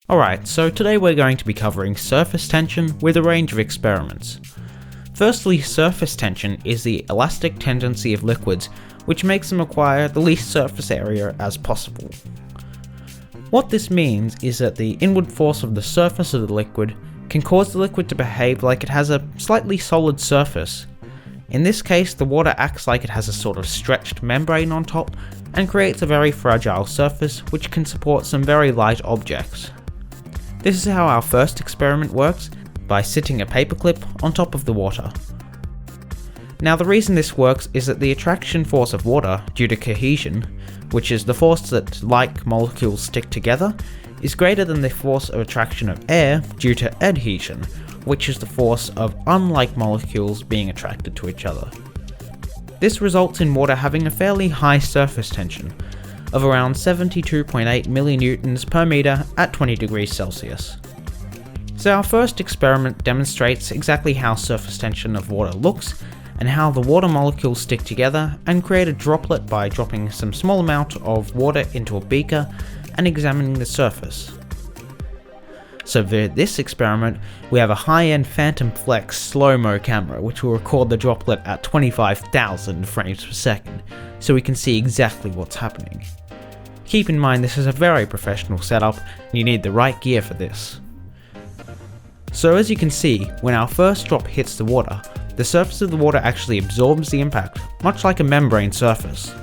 Alright, so today we're going to be covering surface tension with a range of experiments. Firstly, surface tension is the elastic tendency of liquids which makes them acquire the least surface area as possible. What this means is that the inward force of the surface of the liquid can cause the liquid to behave like it has a slightly solid surface. In this case, the water acts like it has a sort of stretched membrane on top and creates a very fragile surface which can support some very light objects. This is how our first experiment works, by sitting a paperclip on top of the water. Now the reason this works is that the attraction force of water due to cohesion, which is the force that like molecules stick together, is greater than the force of attraction of air due to adhesion, which is the force of unlike molecules being attracted to each other. This results in water having a fairly high surface tension of around 72.8 millinewtons per meter at 20 degrees Celsius. So our first experiment demonstrates exactly how surface tension of water looks and how the water molecules stick together and create a droplet by dropping some small amount of water into a beaker and examining the surface. So for this experiment, we have a high-end Phantom Flex slow-mo camera which will record the droplet at 25,000 frames per second, so we can see exactly what's happening. Keep in mind this is a very professional setup, and you need the right gear for this. So as you can see, when our first drop hits the water, the surface of the water actually absorbs the impact, much like a membrane surface.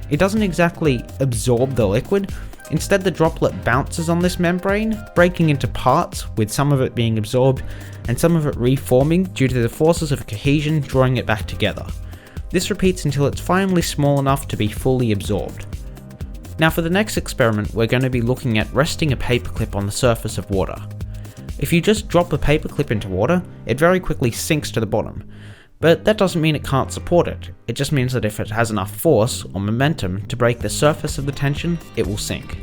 It doesn't exactly absorb the liquid. Instead, the droplet bounces on this membrane, breaking into parts, with some of it being absorbed and some of it reforming due to the forces of cohesion drawing it back together. This repeats until it's finally small enough to be fully absorbed. Now for the next experiment, we're going to be looking at resting a paperclip on the surface of water. If you just drop a paperclip into water, it very quickly sinks to the bottom. But that doesn't mean it can't support it, it just means that if it has enough force or momentum to break the surface of the tension, it will sink.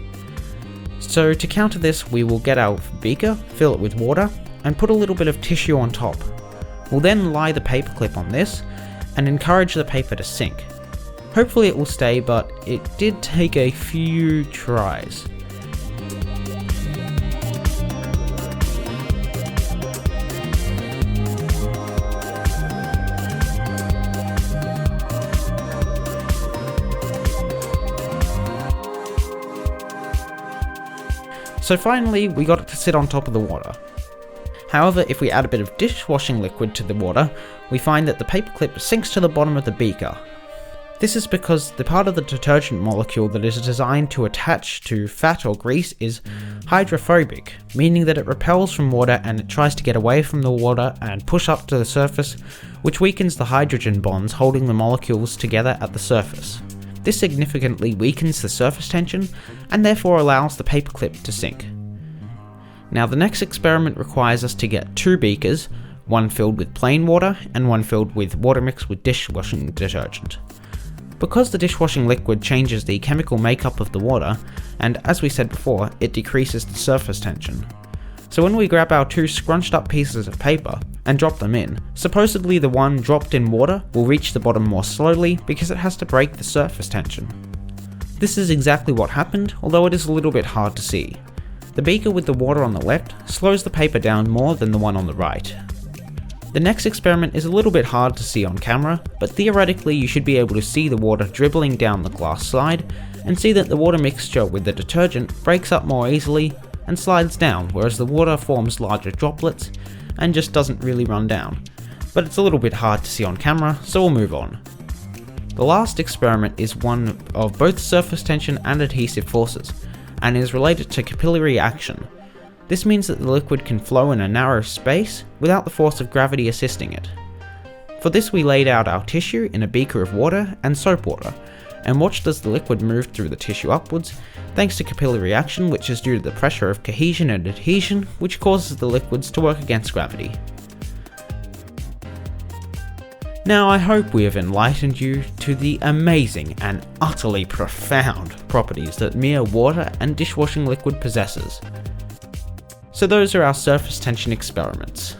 So to counter this, we will get our beaker, fill it with water, and put a little bit of tissue on top. We'll then lie the paperclip on this, and encourage the paper to sink. Hopefully it will stay, but it did take a few tries. So finally, we got it to sit on top of the water. However, if we add a bit of dishwashing liquid to the water, we find that the paperclip sinks to the bottom of the beaker. This is because the part of the detergent molecule that is designed to attach to fat or grease is hydrophobic, meaning that it repels from water and it tries to get away from the water and push up to the surface, which weakens the hydrogen bonds holding the molecules together at the surface. This significantly weakens the surface tension and therefore allows the paperclip to sink. Now the next experiment requires us to get two beakers, one filled with plain water and one filled with water mixed with dishwashing detergent. Because the dishwashing liquid changes the chemical makeup of the water, and as we said before, it decreases the surface tension. So when we grab our two scrunched up pieces of paper and drop them in, supposedly the one dropped in water will reach the bottom more slowly because it has to break the surface tension. This is exactly what happened, although it is a little bit hard to see. The beaker with the water on the left slows the paper down more than the one on the right. The next experiment is a little bit hard to see on camera, but theoretically you should be able to see the water dribbling down the glass slide and see that the water mixture with the detergent breaks up more easily and slides down, whereas the water forms larger droplets and just doesn't really run down. But it's a little bit hard to see on camera, so we'll move on. The last experiment is one of both surface tension and adhesive forces, and is related to capillary action. This means that the liquid can flow in a narrow space without the force of gravity assisting it. For this we laid out our tissue in a beaker of water and soap water, and watched as the liquid moved through the tissue upwards, thanks to capillary action, which is due to the pressure of cohesion and adhesion, which causes the liquids to work against gravity. Now I hope we have enlightened you to the amazing and utterly profound properties that mere water and dishwashing liquid possesses. So those are our surface tension experiments.